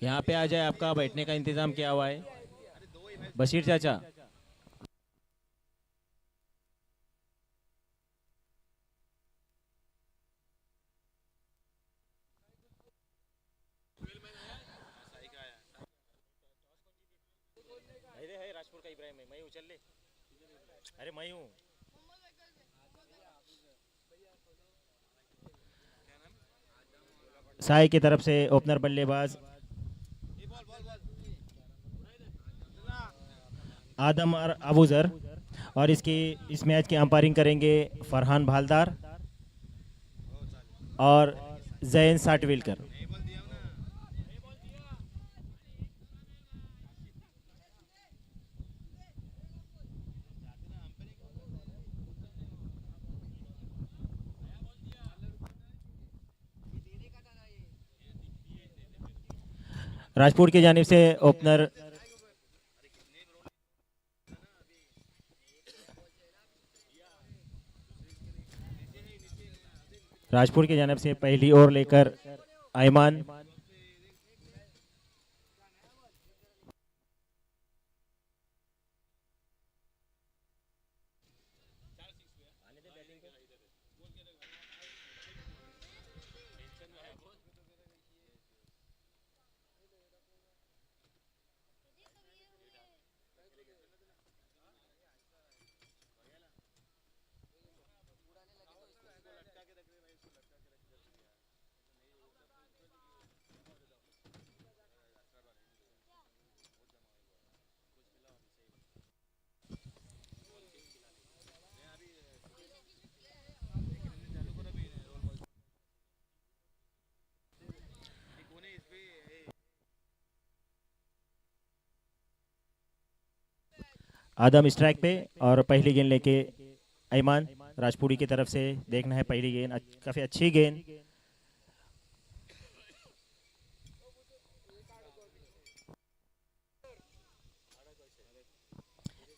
यहाँ पे आ जाए, आपका बैठने का इंतजाम किया हुआ है। बशीर चाचा। अरे है राजपुर का इब्राहिम है, मैं हूँ, चल ले। अरे मैं हूँ। साई की तरफ से ओपनर बल्लेबाज आदम और अबूजर, और इसकी इस मैच की अंपायरिंग करेंगे फरहान भालदार और जैन साटविलकर। राजपुर की जानिब से ओपनर राजपुर की जानिब से पहली ओवर लेकर आयमान। आदम स्ट्राइक पे और पहली गेंद लेके अयमान राजपुरी की तरफ से। देखना है पहली गेंद, काफी अच्छी गेंद।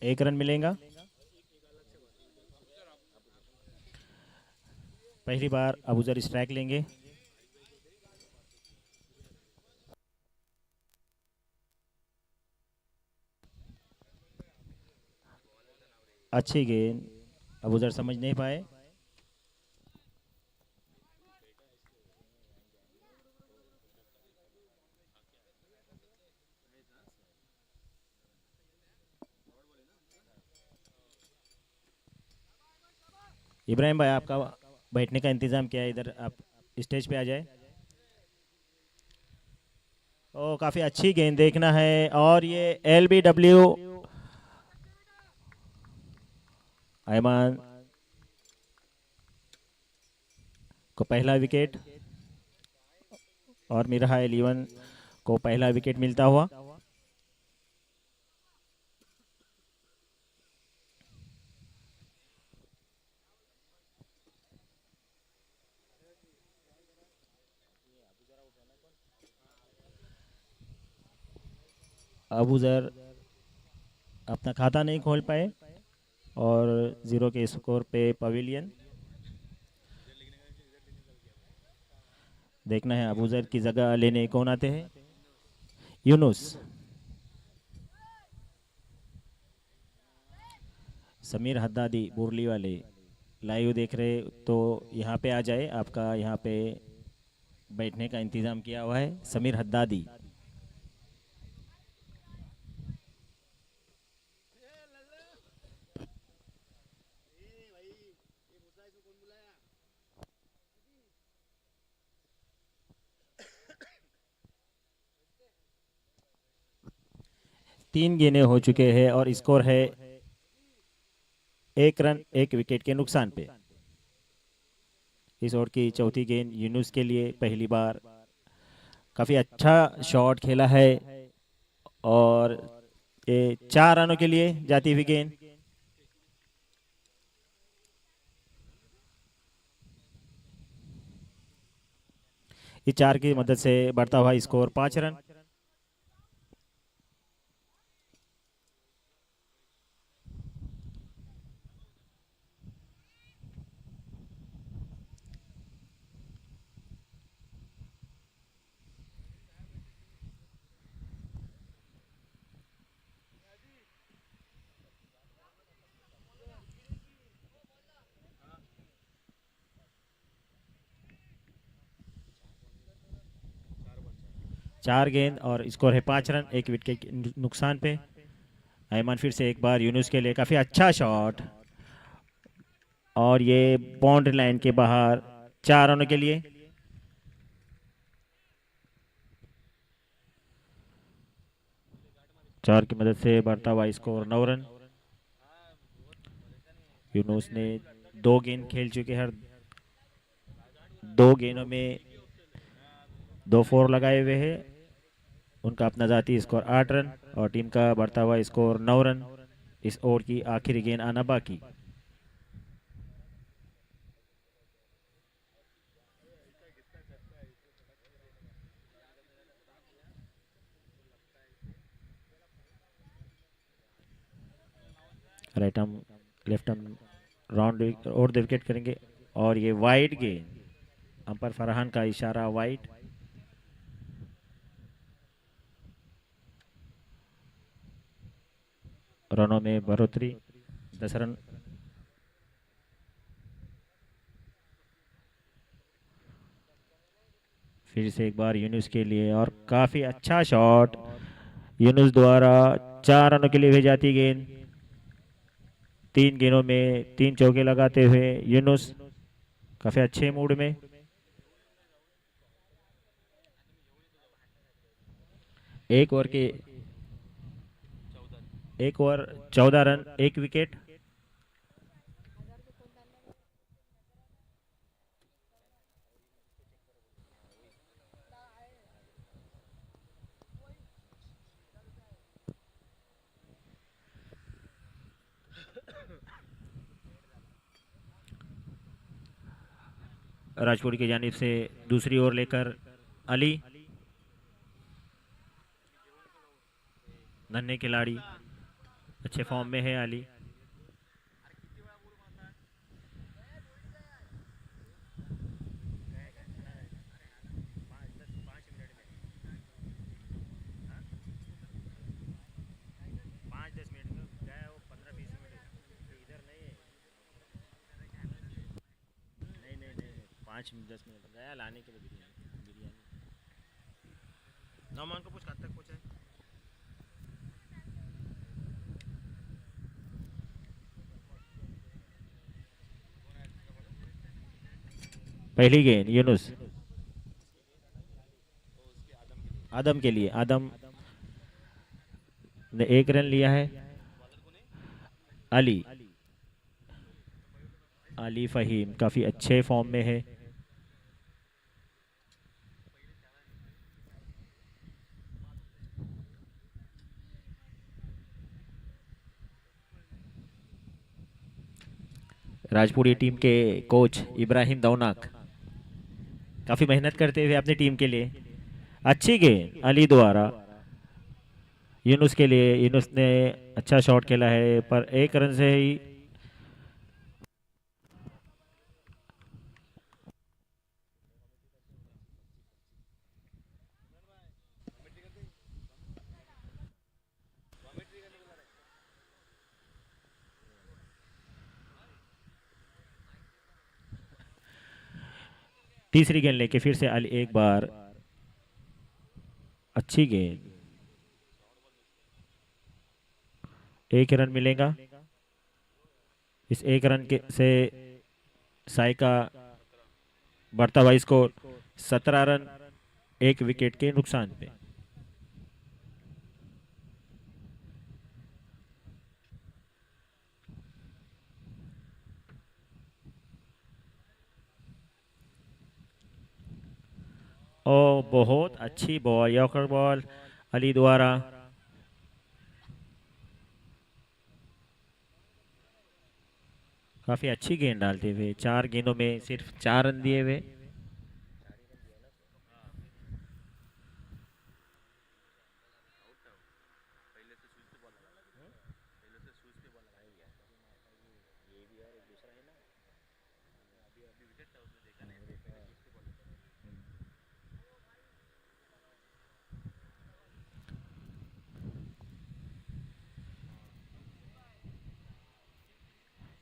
एक रन मिलेगा। पहली बार अबूजर स्ट्राइक लेंगे। अच्छी गेंद, अबूजर समझ नहीं पाए। इब्राहिम भाई, आपका बैठने का इंतजाम किया है, इधर आप स्टेज पे आ जाए। ओ, काफी अच्छी गेंद, देखना है। और ये LBW अयमान को पहला विकेट, और मिरहा 11 को पहला विकेट मिलता हुआ। अबूजर अपना खाता नहीं खोल पाए और 0 के स्कोर पे पवेलियन। देखना है अबूजर की जगह लेने कौन आते हैं। यूनुस, समीर हद्दादी बुरली वाले लाइव देख रहे तो यहाँ पे आ जाए, आपका यहाँ पे बैठने का इंतजाम किया हुआ है। समीर हद्दादी। तीन गेंदें हो चुके हैं और स्कोर है 1 रन 1 विकेट के नुकसान पे। इस ओवर की चौथी गेंद यूनुस के लिए, पहली बार काफी अच्छा शॉट खेला है और ये 4 रनों के लिए जाती हुई गेंद। इस 4 की मदद से बढ़ता हुआ स्कोर 5 रन। 4 गेंद और स्कोर है 5 रन, 1 विकेट के नुकसान पे। अयमान फिर से एक बार यूनुस के लिए काफ़ी अच्छा शॉट, और ये बाउंड्री लाइन के बाहर 4 रनों के लिए। चार की मदद से बढ़ता हुआ स्कोर 9 रन। यूनुस ने 2 गेंद खेल चुके हैं, हर 2 गेंदों में 2 फोर लगाए हुए हैं। उनका अपना जाती स्कोर 8 रन और टीम का बढ़ता हुआ स्कोर 9 रन। इस ओवर की आखिरी गेंद आना बाकी। Right arm left arm round और विकेट करेंगे, और ये वाइड गेंद, अंपायर फरहान का इशारा वाइड। रनों में बढ़ोतरी, 10 रन। फिर से एक बार यूनुस के लिए, और काफी अच्छा शॉट यूनुस द्वारा। 4 रनों के लिए भेजी जाती गेंद। 3 गेंदों में 3 चौके लगाते हुए यूनुस काफी अच्छे मूड में। एक ओवर के 14 रन, 1 विकेट। राजपुर की जानिब से दूसरी ओर लेकर अली, नन्हे खिलाड़ी, अच्छे फॉर्म में है अली। पाँच 10 मिनट गया लाने के लिए बिरयानी। नौमान को पूछ कब तक पूछा है। पहली गेंद यूनुस, आदम के लिए। आदम ने 1 रन लिया है। अली, अली फहीम काफी अच्छे फॉर्म में है। राजपुरी टीम के कोच इब्राहिम दौनाक काफी मेहनत करते हुए अपनी टीम के लिए। अच्छी गेंद अली द्वारा यूनुस के लिए। यूनुस ने अच्छा शॉट खेला है, पर 1 रन से ही तीसरी गेंद लेके फिर से अली एक बार। अच्छी गेंद, 1 रन मिलेगा। इस 1 रन के से साई का बढ़ता हुआ स्कोर 17 रन, 1 विकेट के नुकसान पे। ओ बहुत अच्छी बॉल, यॉर्कर बॉल अली द्वारा। काफी अच्छी गेंद डालते हुए 4 गेंदों में सिर्फ 4 रन दिए हुए।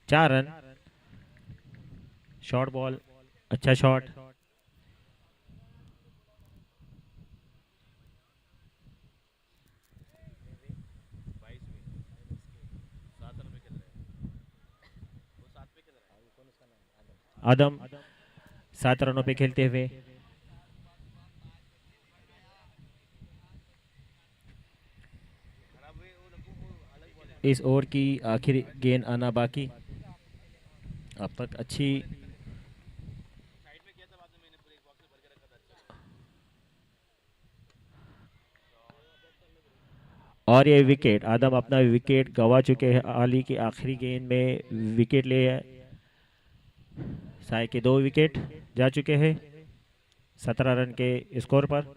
चार रन, शॉर्ट बॉल, अच्छा शॉट। आदम 7 रनों पे खेलते हुए। इस ओवर की आखिरी गेंद आना बाकी। अब तक अच्छी। और ये विकेट, आदम अपना विकेट गंवा चुके हैं हाल ही की आखिरी गेंद में विकेट ले। साय के 2 विकेट जा चुके हैं 17 रन के स्कोर पर।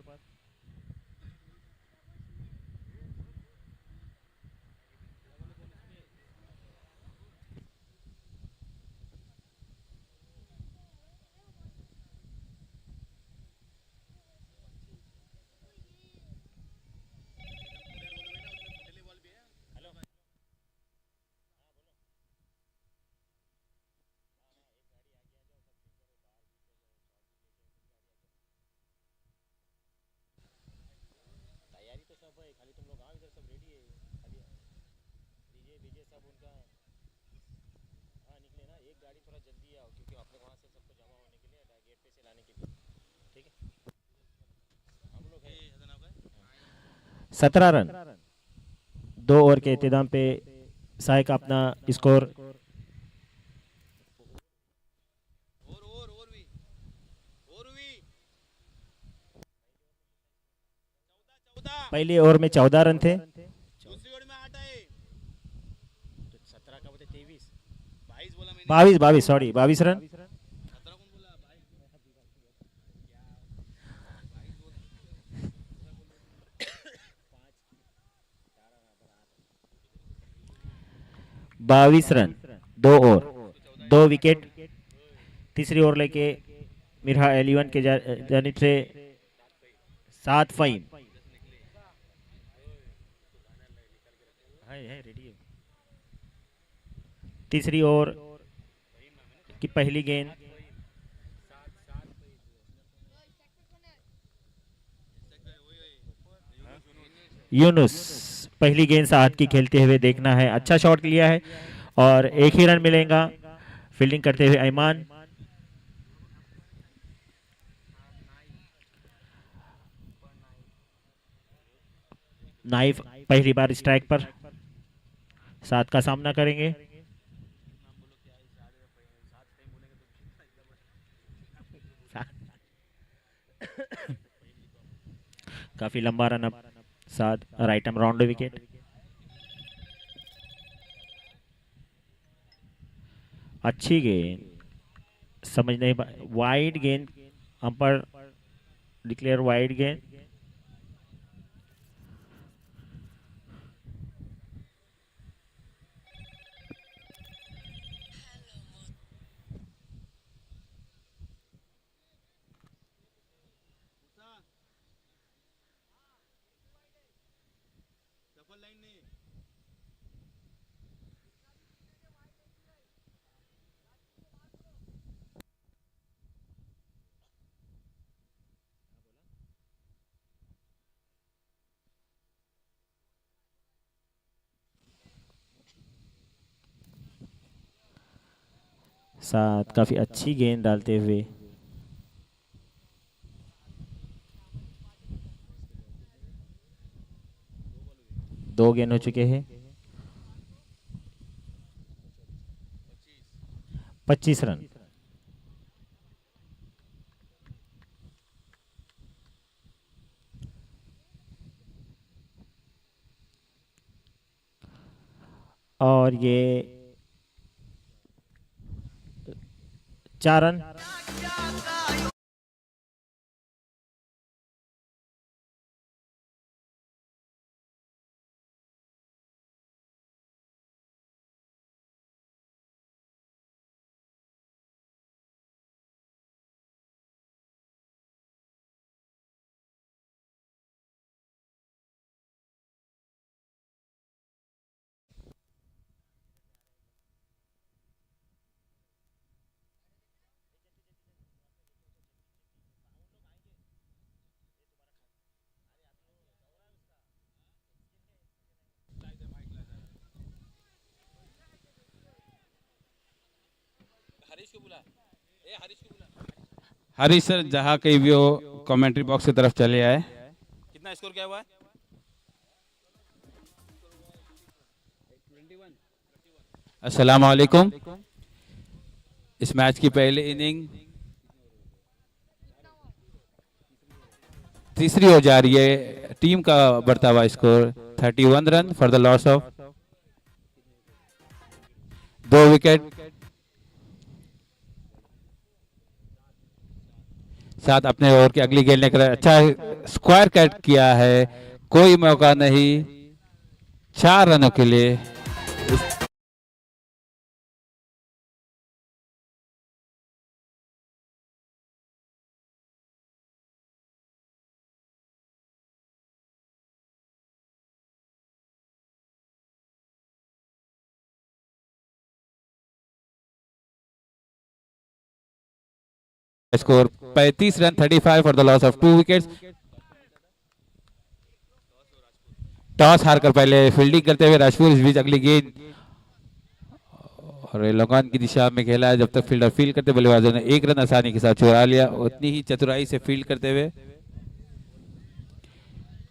ठीक है। 17 रन 2 ओवर के इख्तिताम पे साय का अपना स्कोर। पहले ओवर में 14 रन थे। 22 sorry 22 run. 22 run 2 over 2 wicket. तीसरी ओवर लेके मिर्हा 11 के जानिब से 7 फाइम। तीसरी ओवर की पहली गेंद। यूनुस पहली गेंद से हाथ की खेलते हुए देखना है। अच्छा शॉट लिया है और एक ही रन मिलेगा। फील्डिंग करते हुए ऐमान। नाइफ पहली बार स्ट्राइक पर 7 का सामना करेंगे। काफी लंबा रन अब 7 राइट आर्म राउंड विकेट। अच्छी गेंद समझ नहीं वाइड गेंद। अंपर डिक्लेयर वाइड गेंद। साथ काफी अच्छी गेंद डालते हुए। दो गेंद हो चुके हैं। 25 रन। और ये 4 रन। हरीश सर जहाँ कहीं भी हो कमेंट्री बॉक्स की तरफ चले आए। कितना स्कोर क्या हुआ है? अस्सलाम वालेकुम। इस मैच की पहली इनिंग तीसरी हो जा रही है। टीम का बढ़ता हुआ score 31 run for the loss of 2 wicket. साथ अपने ओवर की अगली गेंद लेकर अच्छा स्क्वायर कट किया है, कोई मौका नहीं 4 रनों के लिए। Score 35 run 35 for the loss of 2 wickets. Toss हारकर पहले फील्डिंग करते हुए राजपूत इस बीच अगली गेंद और लोगान की दिशा में खेला है। जब तक फील्डर फील्ड करते बल्लेबाजों ने 1 रन आसानी के साथ चुरा लिया, उतनी ही चतुराई से फील्ड करते हुए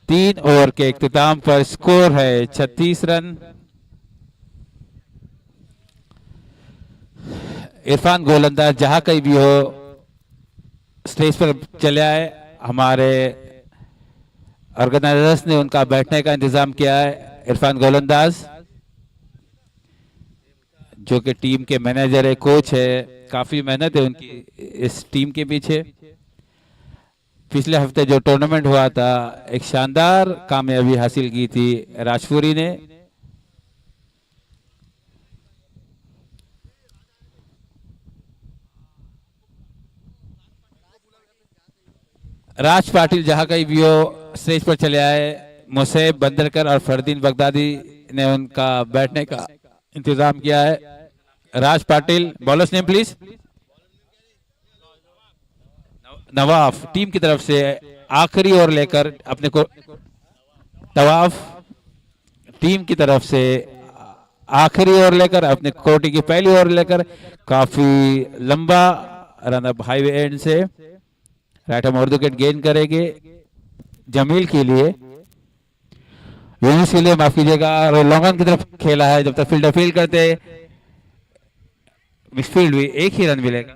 3 ओवर के इख्तिताम पर स्कोर है 36 रन। इरफान गोलंदाज जहां कहीं भी हो स्टेज पर चले आए। हमारे ऑर्गेनाइजर्स ने उनका बैठने का इंतजाम किया है। इरफान गोलंदाज जो कि टीम के मैनेजर है, कोच है, काफी मेहनत है उनकी इस टीम के पीछे। पिछले हफ्ते जो टूर्नामेंट हुआ था एक शानदार कामयाबी हासिल की थी राजपुरी ने। राज पाटिल जहां कहीं भी हो स्टेज पर चले आए। मुसेब बंदरकर और फरदीन बगदादी ने उनका बैठने का इंतजाम किया है। Raj Patil, bowlers name please. Nawaf team की तरफ से आखिरी ओवर लेकर अपने को तवाफ टीम की तरफ से आखिरी ओवर लेकर अपने कोटी की पहली ओवर लेकर काफी लंबा रन अप हाईवे एंड से राइट हम और विकेट गेन करेंगे जमील के लिए, यूनुस के लिए माफ कीजिएगा। और लॉन्गन की तरफ खेला है। जब तक फील्डर फील्ड करते मिसफील्ड हुई, एक ही रन मिलेगा।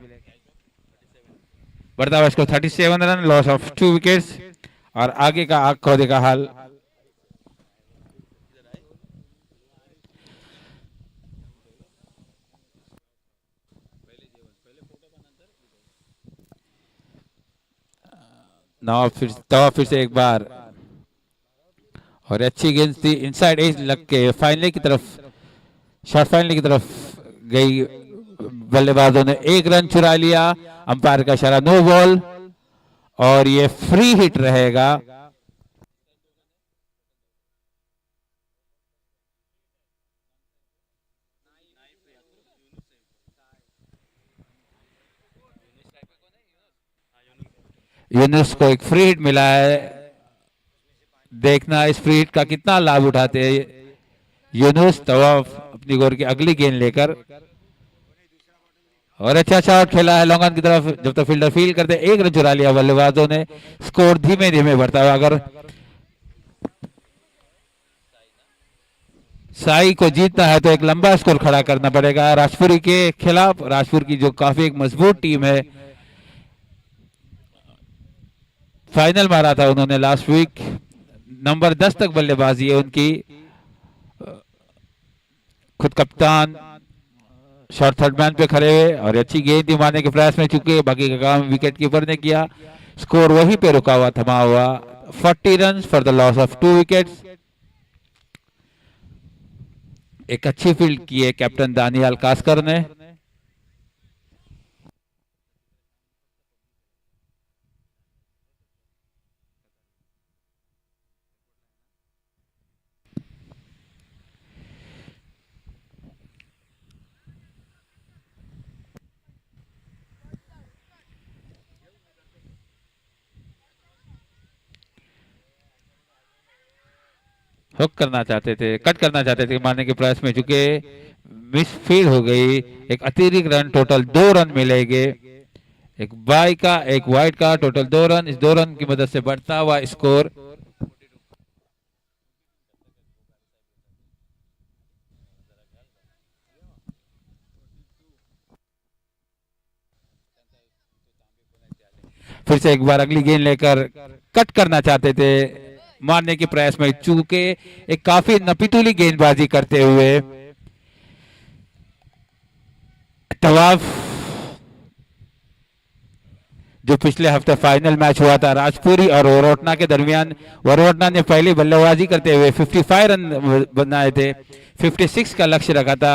बढ़ता हुआ इसको 37 रन, लॉस ऑफ 2 विकेट्स। और आगे का आग खोदे का हाल नवाब फिर से एक बार और अच्छी गेंद थी इनसाइड एज लग के फाइनल की तरफ, शॉर्ट फाइनल की तरफ गई। बल्लेबाजों ने 1 रन चुरा लिया। अंपायर का इशारा नो बॉल और ये फ्री हिट रहेगा। यूनुस को एक फ्री हिट मिला है। देखना इस फ्री हिट का कितना लाभ उठाते हैं यूनुस। तवाफ अपनी गोर की अगली गेंद लेकर और अच्छा शॉट खेला है लॉन्गन की तरफ। जब तक फील्डर फील्ड करते 1 रन चुरा लिया बल्लेबाजों ने। स्कोर धीमे धीमे बढ़ता हुआ। अगर साई को जीतना है तो एक लंबा स्कोर खड़ा करना पड़ेगा राजपुरी के खिलाफ। राजपुर की जो काफी एक मजबूत टीम है, फाइनल मारा था उन्होंने लास्ट वीक। नंबर 10 तक बल्लेबाजी है उनकी। खुद कप्तान शॉर्ट थर्ड मैन पे खड़े हुए और अच्छी गेंद ही मारने के प्रयास में चुके। बाकी का काम विकेट कीपर ने किया। स्कोर वहीं पे रुका हुआ, थमा हुआ। 40 run for the loss of 2 wickets. एक अच्छी फील्ड की है कैप्टन दानियाल कास्कर ने। हुक करना चाहते थे, कट करना चाहते थे मारने के प्रयास में, चूंकि मिस फील्ड हो गई। एक अतिरिक्त रन, टोटल 2 रन मिलेंगे। एक बाई का एक वाइट का, टोटल 2 रन। इस 2 रन की मदद से बढ़ता हुआ स्कोर। फिर से एक बार अगली गेंद लेकर कट करना चाहते थे मारने के प्रयास में, चूके एक काफी नपीतुली गेंदबाजी करते हुए तवाफ, जो पिछले हफ्ते फाइनल मैच हुआ था राजपुरी और वरोटना के दरमियान, वरोटना ने पहली बल्लेबाजी करते हुए 55 रन बनाए थे, 56 का लक्ष्य रखा था।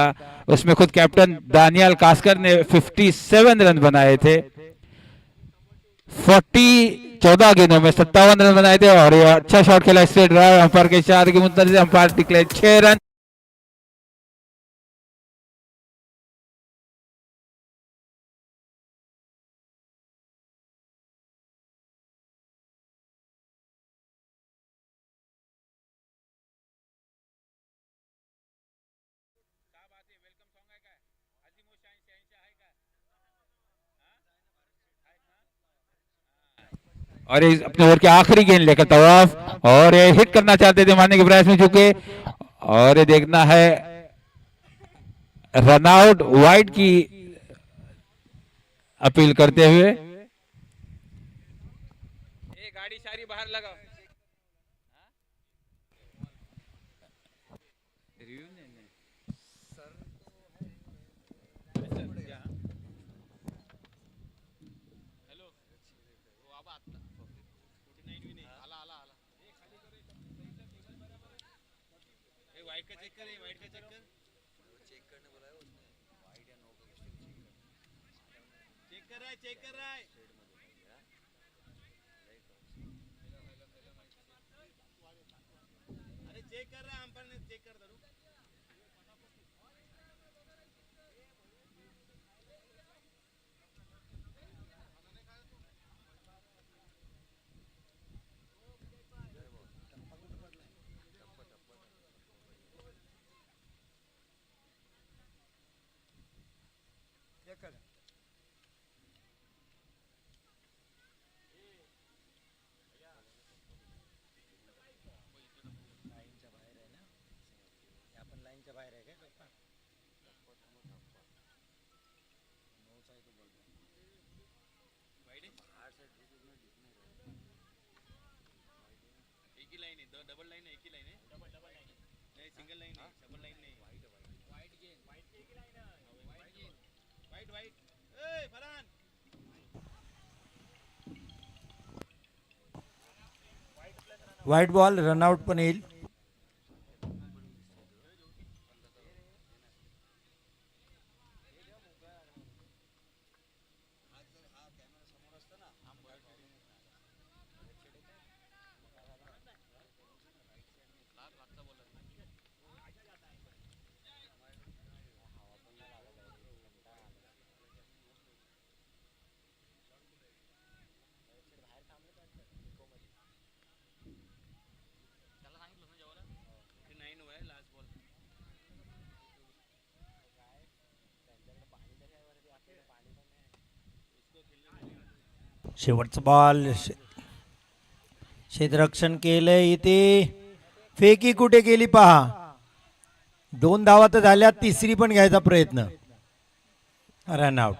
उसमें खुद कैप्टन दानियाल कास्कर ने 57 रन बनाए थे। 14 गेंदों में 57 रन बनाए थे और ये अच्छा शॉट खेला स्ट्रेट ड्राइव। अंपायर के इशारे की मुद्दत से अंपायर डिक्लेयर 6 रन। और ये अपने ओवर के आखिरी गेंद लेकर तवाफ, और ये हिट करना चाहते थे मारने के प्रयास में चुके, और ये देखना है रनआउट वाइड की अपील करते हुए। गाड़ी सारी बाहर लगाओ। वाइट का चेक कर, वाइट का चेक कर, चेक करने बोला है उसने, वाइट या नो का चेक कर रहा है, चेक कर रहा है। अरे चेक कर रहा है, अंपायर ने चेक कर दो। एक ही लाइन है, दो डबल लाइन है, एक ही लाइन है, डबल डबल लाइन नहीं, सिंगल लाइन है, डबल लाइन नहीं। वाइट गेंद, वाइट एक ही लाइन है, वाइट गेंद, वाइट वाइट। ए फरहान, व्हाइट बॉल रनआउट पण येईल. शेवटचा बॉल क्षेत्ररक्षण केलंय इथे. फेकी कुठे गेली पहा. 2 धावा तर झाल्या, तिसरी पण घ्यायचा प्रयत्न. रनआउट.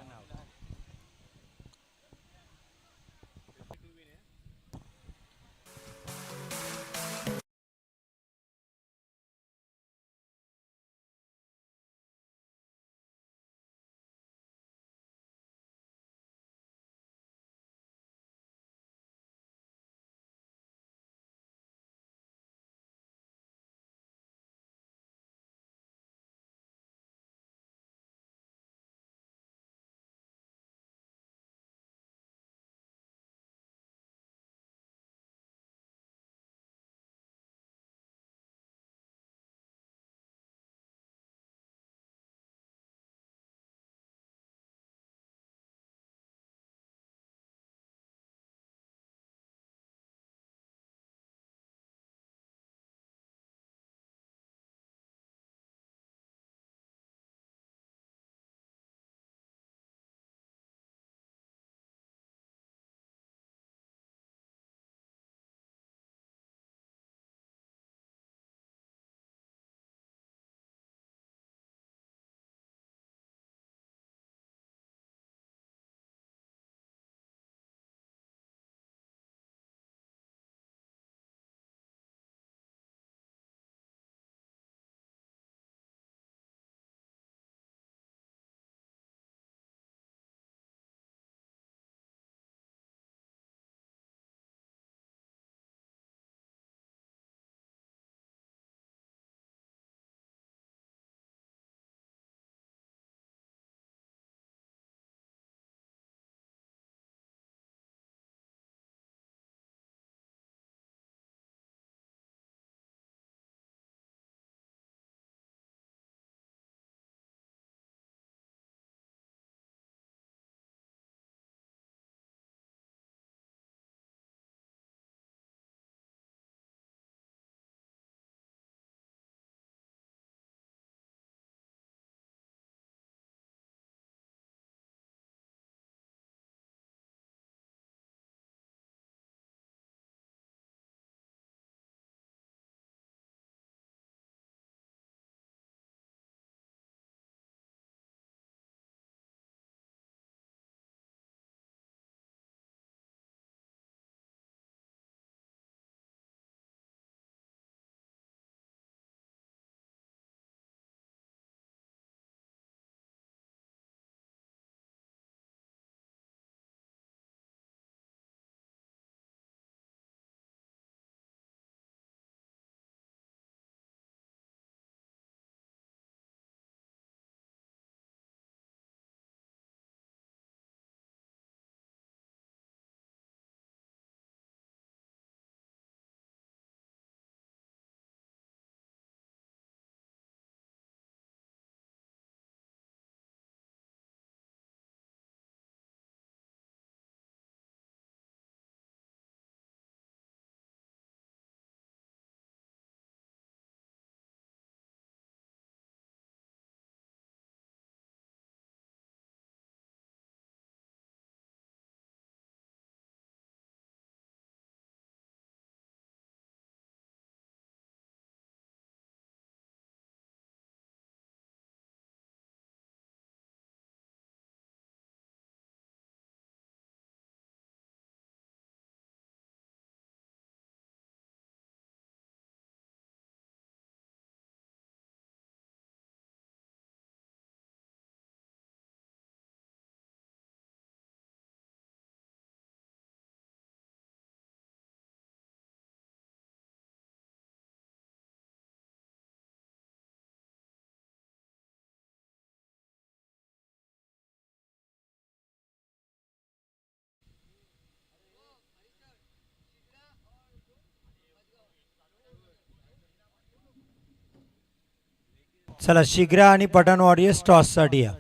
चला शिग्रा आणि पठाण वॉरियर्स टॉस साठी या.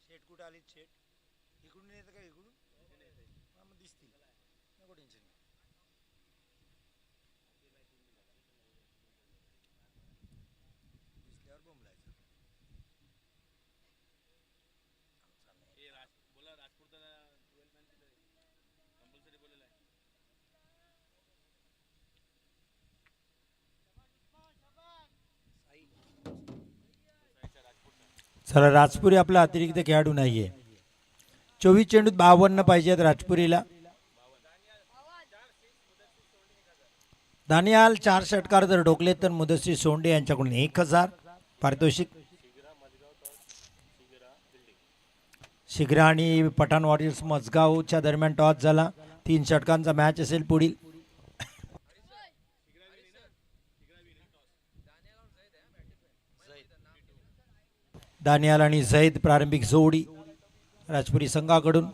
शेट कुठे आली शेट इकडून येतं का इकडून मग दिसतील नको टेन्शन दिसल्यावर बोंबलायचं बोला राजपूत 12 मॅन कंपल्सरी बोलेला आहे. चला राजपुरी आपला अतिरिक्त खेळाडू नाहीये. 24 चेंडूत 52 पाहिजेत राजपुरीला. दानियाल 4 षटकार जर ढोकले तर मुदस्सी सोंडे यांच्याकडून 1000 पारितोषिक. शिग्रा आणि पठाण वॉरियर्स मजगावच्या दरम्यान टॉस झाला. 3 षटकांचा मॅच असेल पुढील. दानियाल आणि झैद प्रारंभिक जोडी राजपुरी संघाकडून.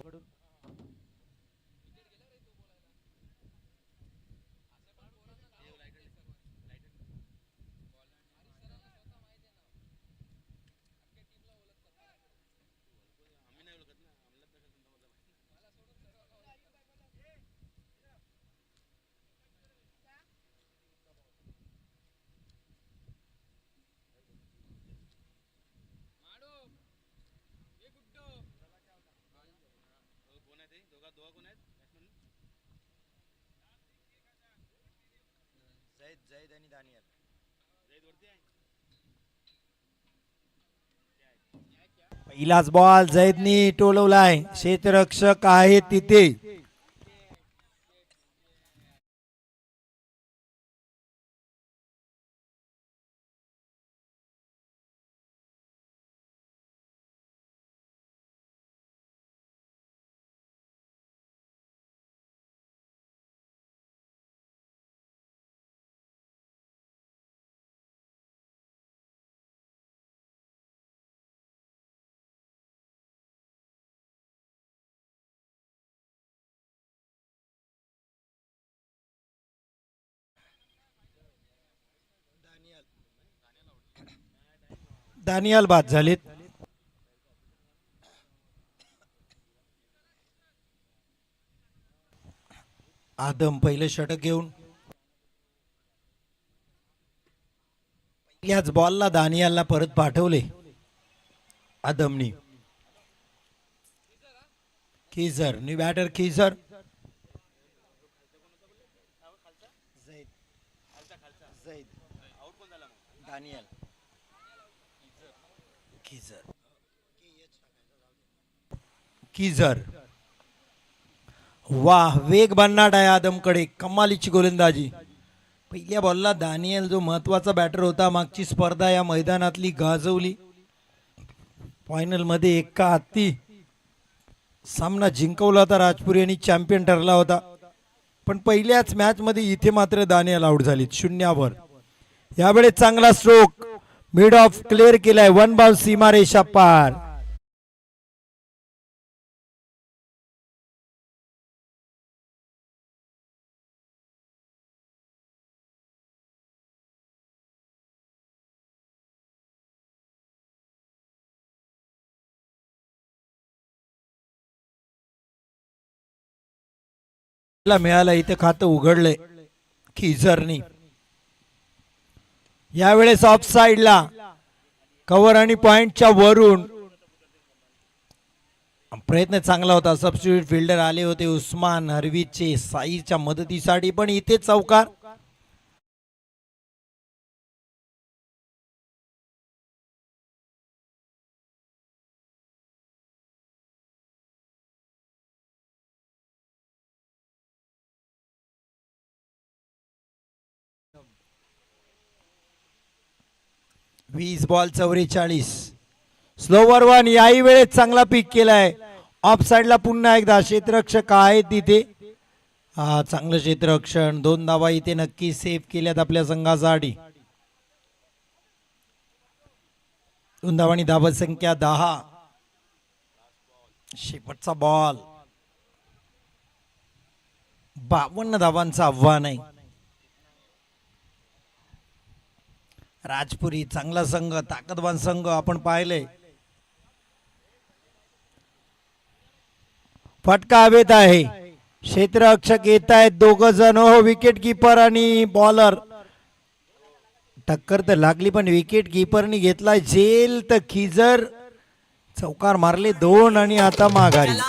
झैद आणि दानियाल. पहिलाच बॉल झैदनी टोलवलाय. क्षेत्ररक्षक आहे तिथे. दानियाल बाद झालेत. आदम पहिलं षटक घेऊन याच बॉलला दानियालला परत पाठवले आदमनी. Khizar new batter Khizar. दानियाल खिजर. वाह वेग भन्नाट आहे आदमकडे. कमालीची गोलंदाजी. पहिल्या बॉलला दानियल जो महत्वाचा बॅटर होता मागची स्पर्धा या मैदानातली गाजवली. फायनल मध्ये एका हाती सामना जिंकवला होता राजपुरी आणि चॅम्पियन ठरला होता. पण पहिल्याच मॅच मध्ये इथे मात्र दानियल आउट झाली 0 यावेळेस चांगला स्ट्रोक मिड ऑफ क्लिअर केलाय. 1 बॉल सीमारेषा पार. मिळालं इथे खातं उघडलंय खिजरनी. यावेळेस ऑफ साइडला कव्हर आणि पॉइंटच्या वरून प्रयत्न चांगला होता. सबस्टिट्यूट फिल्डर आले होते उस्मान हरवीचे साईच्या मदतीसाठी पण इथे चौकार. 20 बॉल 44. स्लोवर वन, याही वेळेत चांगला पिक केलाय. ऑफ साइडला पुन्हा एकदा क्षेत्ररक्षक आहेत तिथे. हा चांगलं क्षेत्ररक्षण, 2 धावा इथे नक्की सेव्ह केल्यात आपल्या संघासाठी. 2 धावांनी धावत संख्या 10. शेवटचा बॉल. 52 धावांचं आव्हान आहे. राजपुरी चांगला संघ, ताकदवान संघ आपण पाहिले. फटका हवेत आहे. क्षेत्ररक्षक येत आहेत दोघ जण. हो, विकेट किपर आणि बॉलर टक्कर तर लागली, पण विकेट किपरनी घेतलाय जेल. तर खिजर चौकार मारले 2 आणि आता माघारी.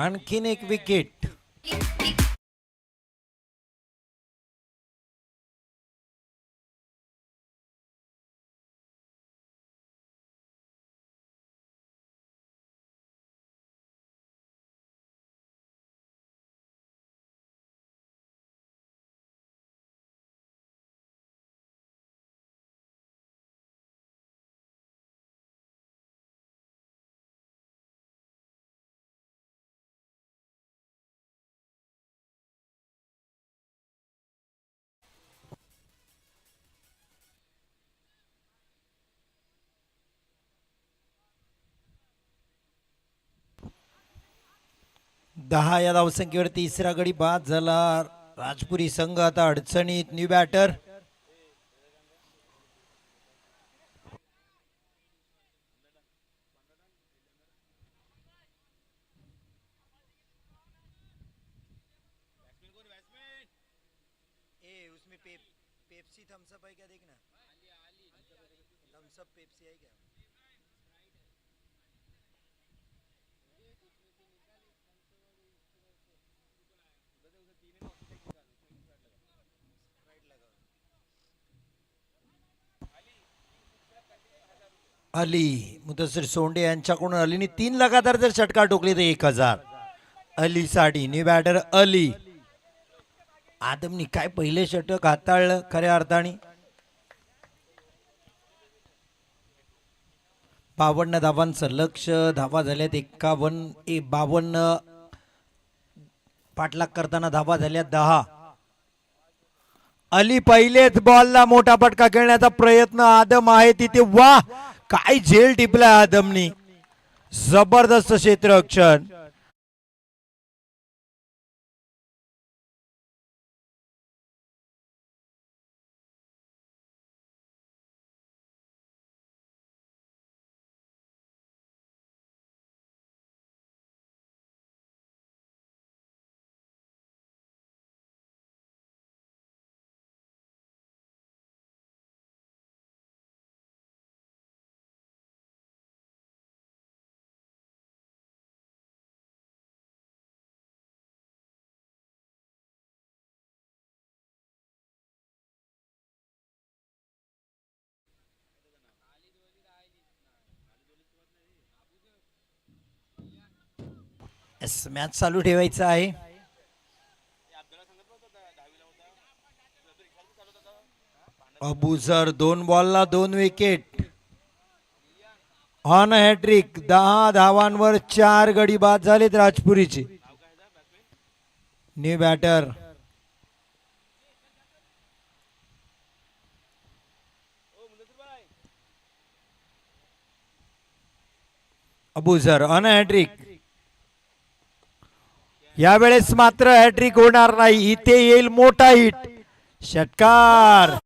आणखीन एक विकेट. दहा या धावसंख्येवर तिसरा गडी बाद झाला. राजपुरी संघ आता अडचणीत. न्यू बॅटर पेप्सी थम्सअप है क्या देखना. थम्सअप पेप्सी है क्या. अली मुदस्सिर सोंडे यांच्याकडून अलीने 3 लगातार जर षटकार टोकले तर 1000 अली साठी. New batter Ali. आदमनी काय पहिले षटक हाताळलं खऱ्या अर्थाने. 52 धावांचं लक्ष. धावा झाल्यात 52. पाठलाग करताना धावा झाल्या 10. अली पहिलेच बॉलला मोठा फटका खेळण्याचा प्रयत्न. आदम आहे तिथे. वाह, काय झेल टिपलाय आदमनी. जबरदस्त क्षेत्ररक्षण. येस, मॅच चालू ठेवायचं आहे. अबुझर 2 बॉलला 2 विकेट. ऑन हॅट्रिक, 10 धावांवर 4 गडी बाद झालेत राजपुरीचे. New batter Abuzar on hat trick. यावेळेस मात्र हॅट्रिक होणार नाही, इथे येईल मोठा हिट. षटकार.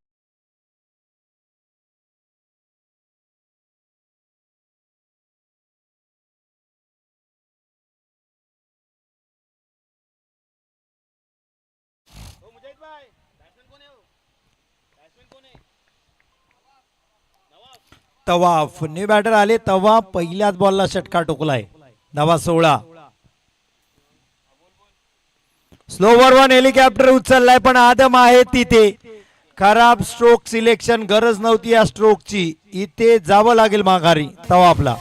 तवाफ न्यू बॅटर आले. तवाफ पहिल्याच बॉलला षटकार टोकलाय. धावा 16. स्लोवर वन हेलिकॉप्टर उचललाय, पण आदम आहे तिथे. खराब स्ट्रोक सिलेक्शन, गरज नव्हती या स्ट्रोकची. इथे जावं लागेल माघारी तवाफला.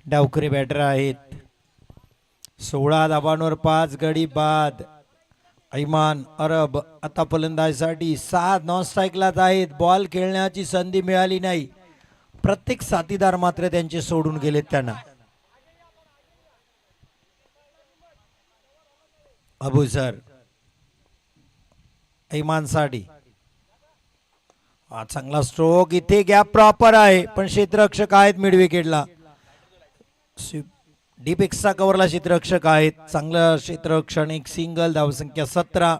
डावखरे बॅटर आहेत. 16 धावांवर 5 गडी बाद. ऐमान अरब आता फलंदाजीसाठी 7 नॉन स्ट्राईकलाच आहेत. बॉल खेळण्याची संधी मिळाली नाही. प्रत्येक साथीदार मात्र त्यांचे सोडून गेलेत त्यांना. अबुझर ऐमान साठी हा चांगला स्ट्रोक. इथे गॅप प्रॉपर आहे, पण क्षेत्ररक्षक आहेत मिड विकेटला. डीप एक्स्ट्रा कव्हरला क्षेत्ररक्षक आहेत. चांगलं क्षेत्ररक्षण. एक सिंगल. धावसंख्या 17.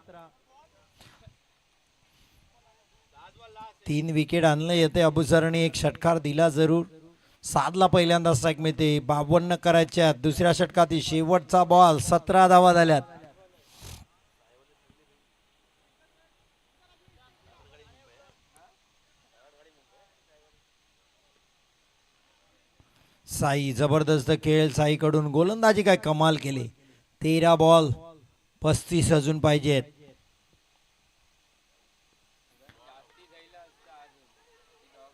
3 विकेट आणलं येते अबुझरने. एक षटकार दिला जरूर. 7 ला पहिल्यांदा स्ट्राईक मिळते. 52 करायच्या दुसऱ्या षटकातील शेवटचा बॉल. 17 धावा झाल्यात. साई जबरदस्त खेळ. साईकडून गोलंदाजी काय कमाल केली. 13 बॉल 35 अजून पाहिजेत.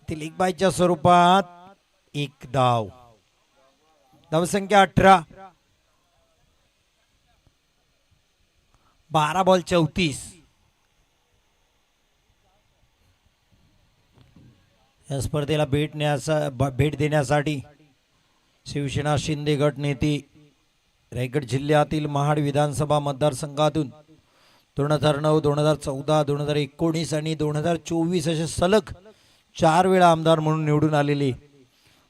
लीग बायच्या स्वरूपात 1 धाव. धावसंख्या 18. 12 बॉल 34. या स्पर्धेला भेट देण्यासाठी शिवसेना शिंदे गट नेते रायगड जिल्ह्यातील महाड विधानसभा मतदारसंघातून 2009, 2014, 2019 आणि 2024 असे सलग 4 वेळा आमदार म्हणून निवडून आलेले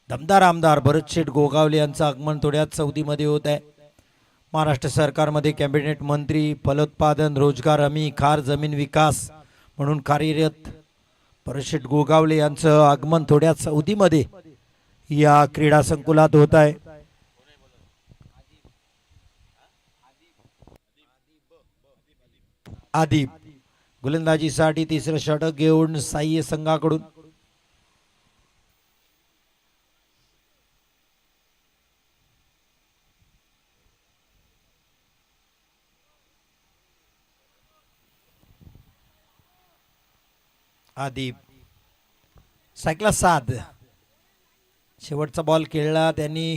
दमदार आमदार भरतशेठ गोगावले यांचं आगमन थोड्याच सौदीमध्ये होत आहे. महाराष्ट्र सरकारमध्ये कॅबिनेट मंत्री, फलोत्पादन, रोजगार हमी, खार जमीन विकास म्हणून कार्यरत भरतशेठ गोगावले यांचं आगमन थोड्याच सौदीमध्ये या क्रीडा संकुलात होत आहे. आदिब गोलंदाजीसाठी तिसरं षटक घेऊन साई संघाकडून. आदिब सायकला 7. शेवटचा बॉल खेळला त्यांनी.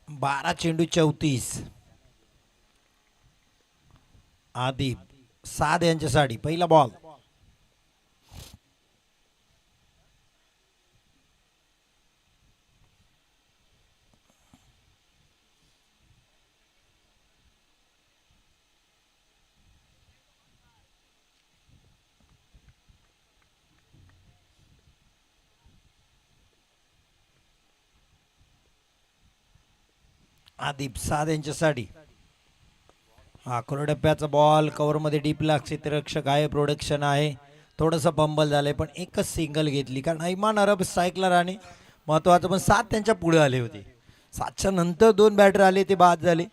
12 चेंडू 34. आदिब 7 यांच्यासाठी पहिला बॉल. आदिब 7 यांच्यासाठी. हा डब्याचा बॉल कव्हर मध्ये डीप ला क्षेत्ररक्षक आहे. प्रोडक्शन आहे. थोडंसं पंबल झालंय पण एकच सिंगल घेतली कारण ऐमान अरब स्ट्राईकला राहणे महत्वाचं पण 7 त्यांच्या पुढे आले होते. 7च्या नंतर 2 बॅटर आले ते बाद झाले.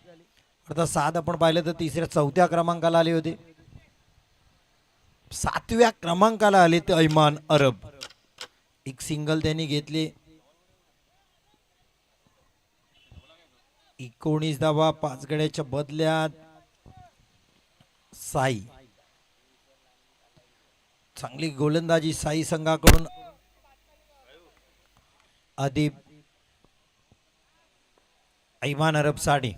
आता 7 आपण पाहिलं तर तिसऱ्या 4थ्या क्रमांकाला आले होते. 7व्या क्रमांकाला आले ते ऐमान अरब. एक सिंगल त्यांनी घेतले. 19 धावा 5 गड्याच्या बदल्यात. साई चांगली गोलंदाजी साई संघाकडून. अदीब ऐमान अरब साडी.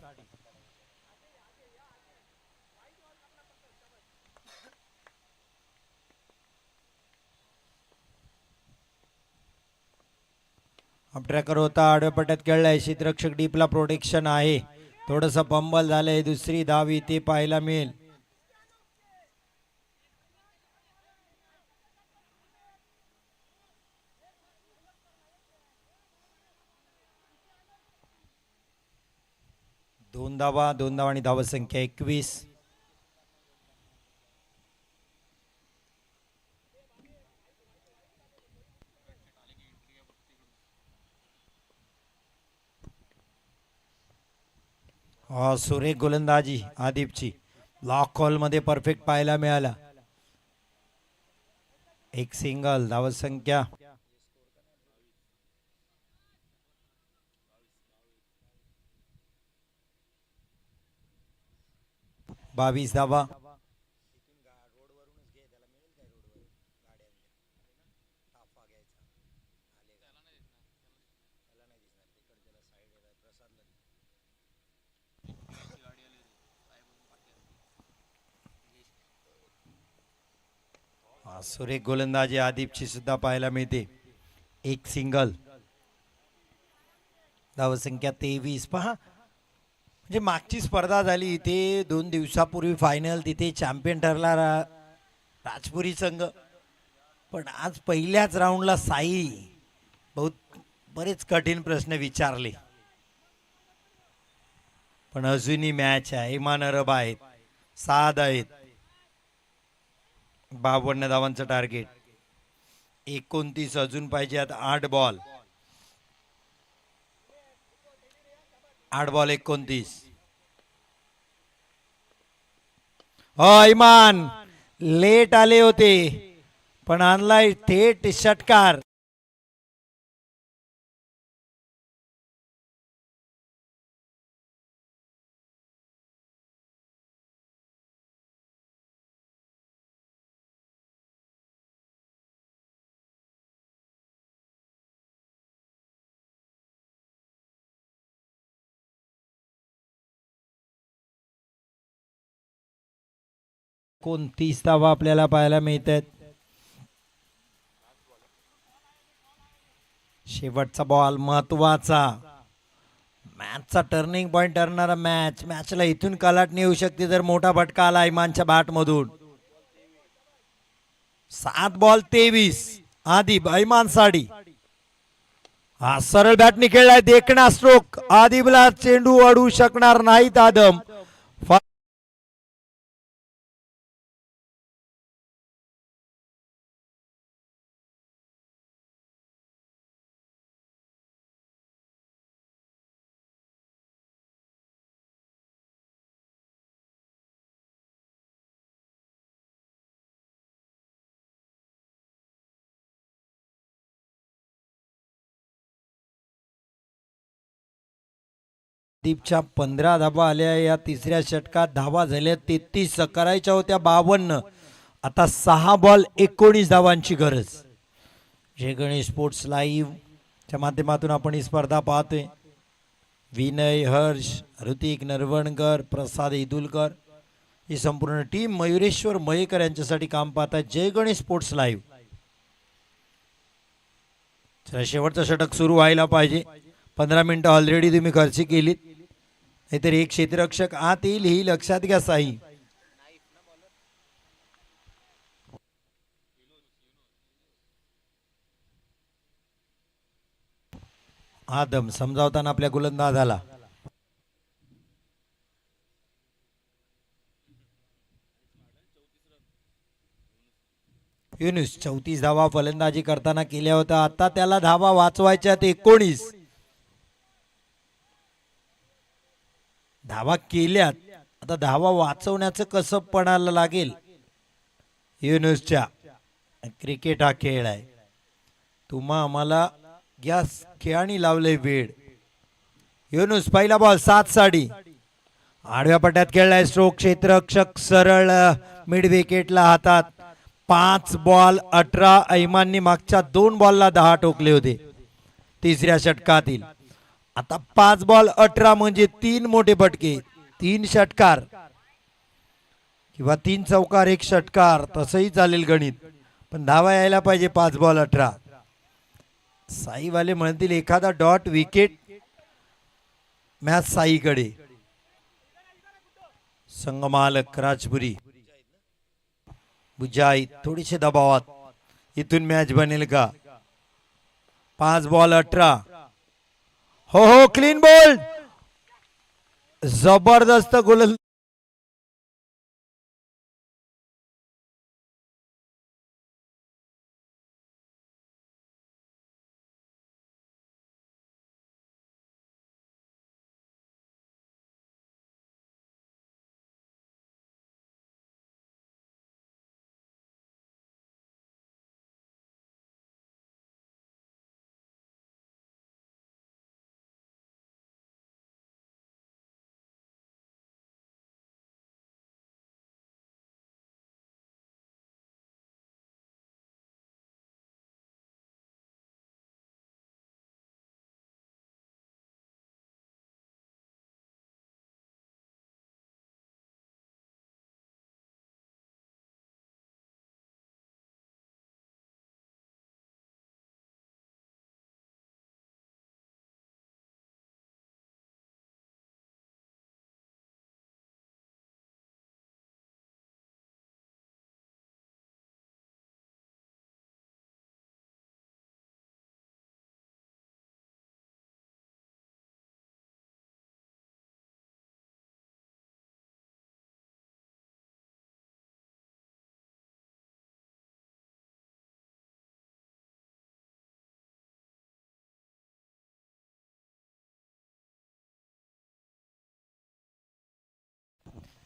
ट्रॅकर होता आडव्या पट्ट्यात खेळलाय. क्षेत्ररक्षक डीपला प्रोटेक्शन आहे. थोडस पंबल झालंय. दुसरी धाव इथे पाहायला मिळेल. दोन धावा आणि धावा संख्या 21. सुरेख गोलंदाजी आदिबची. लॉक कॉल मध्ये परफेक्ट पाहायला मिळाला. एक सिंगल. धावत संख्या 22 धावा. सुरेख गोलंदाजी आदिबची सुद्धा पाहायला मिळते. एक सिंगल. धावसंख्या 23. पहा म्हणजे मागची स्पर्धा झाली इथे 2 दिवसापूर्वी फायनल. तिथे चॅम्पियन ठरला राजपुरी संघ. पण आज पहिल्याच राऊंडला साई बरेच कठीण प्रश्न विचारले. पण अजूनही मॅच आहे. ऐमान अरब आहेत. 7 आहेत. 52 धावांचं टार्गेट. 29 अजून पाहिजे. आता 8 बॉल. 8 बॉल 29. ऐमान लेट आले होते पण आणलाय थेट षटकार. कोणतीस धावा आपल्याला पाहायला मिळतात. शेवटचा बॉल महत्वाचा. मॅचचा टर्निंग पॉइंट ठरणारा मॅचला इथून कलाटणी येऊ शकते जर मोठा फटका आला ऐमानच्या बॅट मधून. 7 बॉल 23. आदिब ऐमान साडी. हा सरळ बॅटने खेळलाय. देखणा स्ट्रोक. आदिबला चेंडू अडवू शकणार नाहीत आदम. दीपच्या 15 धावा आल्या. या तिसऱ्या षटकात धावा झाल्या 33. करायच्या होत्या 52. आता 6 बॉल 19 धावांची गरज. जय गणेश स्पोर्ट्स लाईव्ह च्या माध्यमातून आपण ही स्पर्धा पाहतोय. विनय, हर्ष, ऋतिक नरवणकर, प्रसाद इदुलकर ही संपूर्ण टीम मयुरेश्वर मयेकर यांच्यासाठी काम पाहतात. जय गणेश स्पोर्ट्स लाईव्ह. चला शेवटचं षटक सुरू व्हायला पाहिजे. 15 मिनिटं ऑलरेडी तुम्ही खर्च केलीत. नाहीतर एक क्षेत्ररक्षक आत येईल ही लक्षात घ्या. साई आदम समजावताना आपल्या गोलंदाजाला. युनुस 34 धावा फलंदाजी करताना केल्या होत्या. आता त्याला धावा वाचवायच्यात 19. धावा केल्यात, आता धावा वाचवण्याचं कसं पणाला लागेल युनुसच्या. क्रिकेट हा खेळ आहे. तुम्हा आम्हाला या खेळाने लावलंय वेळ. युनुस पहिला बॉल 7 साडी आडव्या पट्ट्यात खेळलाय. स्ट्रोक क्षेत्ररक्षक सरळ मिड विकेटला हातात. 5 बॉल 18. ऐमाननी मागच्या 2 बॉलला 10 ठोकले होते तिसऱ्या षटकातील. आता 5 बॉल 18 म्हणजे 3 मोठे फटके, 3 षटकार किंवा 3 चौकार 1 षटकार, तसंही चालेल गणित, पण धावा यायला पाहिजे. 5 बॉल 18. साईवाले म्हणतील एखादा डॉट विकेट मॅच साईकडे. संगमालक राजपुरी बुजाई थोडीशे दबावात. इथून मॅच बनेल का? 5 बॉल 18. हो हो, क्लीन बॉल. जबरदस्त गोल.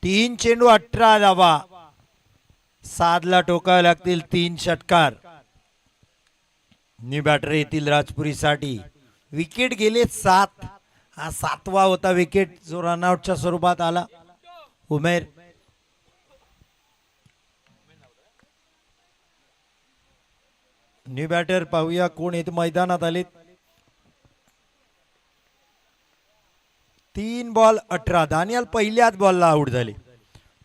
तीन चेंडू 18 धावा. साधला टोकावे लागतील 3 षटकार. न्यू बॅटर येतील राजपुरीसाठी. विकेट गेले 7. हा 7वा होता विकेट जो रनआउटच्या स्वरूपात आला. उमेर न्यू बॅटर पाहूया कोण येत मैदानात आले. 3 बॉल 18. दानियाल पहिल्याच बॉलला आउट झाले.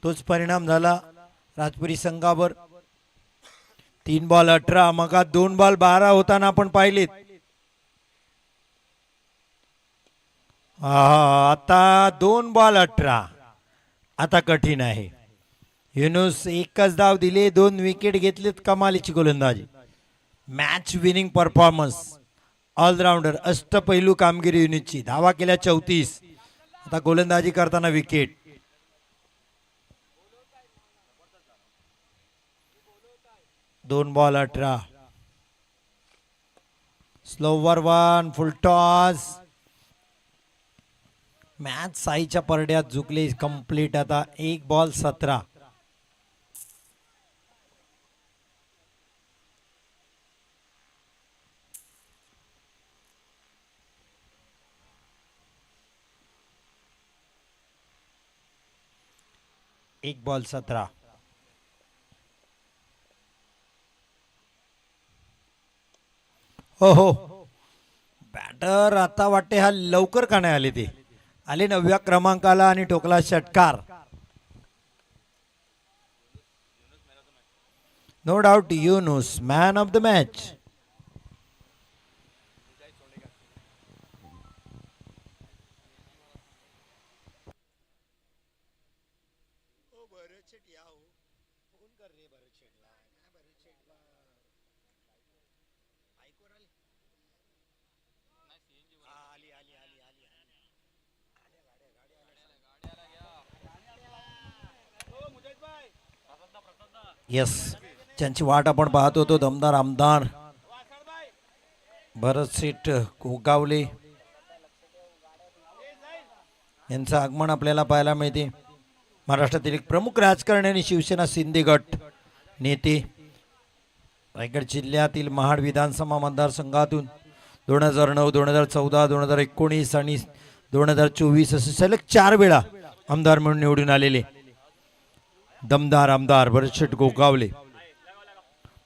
तोच परिणाम झाला राजपुरी संघावर. 3 बॉल 18. मग 2 बॉल 12 होताना आपण पाहिलेत. आता 2 बॉल 18. आता कठीण आहे. युनुस एकच धाव दिले, 2 विकेट घेतलेत. कमालीची गोलंदाजी, मॅच विनिंग परफॉर्मन्स, ऑलराऊंडर, अष्टपैलू कामगिरी युनिटची. धावा केल्या 34. आता गोलंदाजी करताना विकेट. दोन ball 18. Slower 1 full toss. Match साईच्या परड्यात झुकले कंप्लीट. आता 1 बॉल 17. एक बॉल 17. हो हो, बॅटर आता वाटते हा लवकर का नाही आले. ते आले 9व्या क्रमांकाला आणि ठोकला षटकार. No doubt Yunus man of the match. Yes, ज्यांची वाट आपण पाहत होतो दमदार आमदार भरत शेठ गोगावले यांचं आगमन आपल्याला पाहायला मिळते. महाराष्ट्रातील एक प्रमुख राजकारणी आणि शिवसेना शिंदे गट नेते रायगड जिल्ह्यातील महाड विधानसभा मतदारसंघातून 2009, 2014, 2019 आणि 2024 असे सलग 4 वेळा आमदार म्हणून निवडून आलेले दमदार आमदार भरत शेठ गोगावले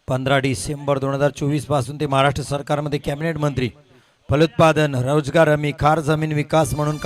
15 डिसेंबर 2024 पासून ते महाराष्ट्र सरकारमध्ये कॅबिनेट मंत्री, फलोत्पादन, रोजगार हमी, खार जमीन विकास म्हणून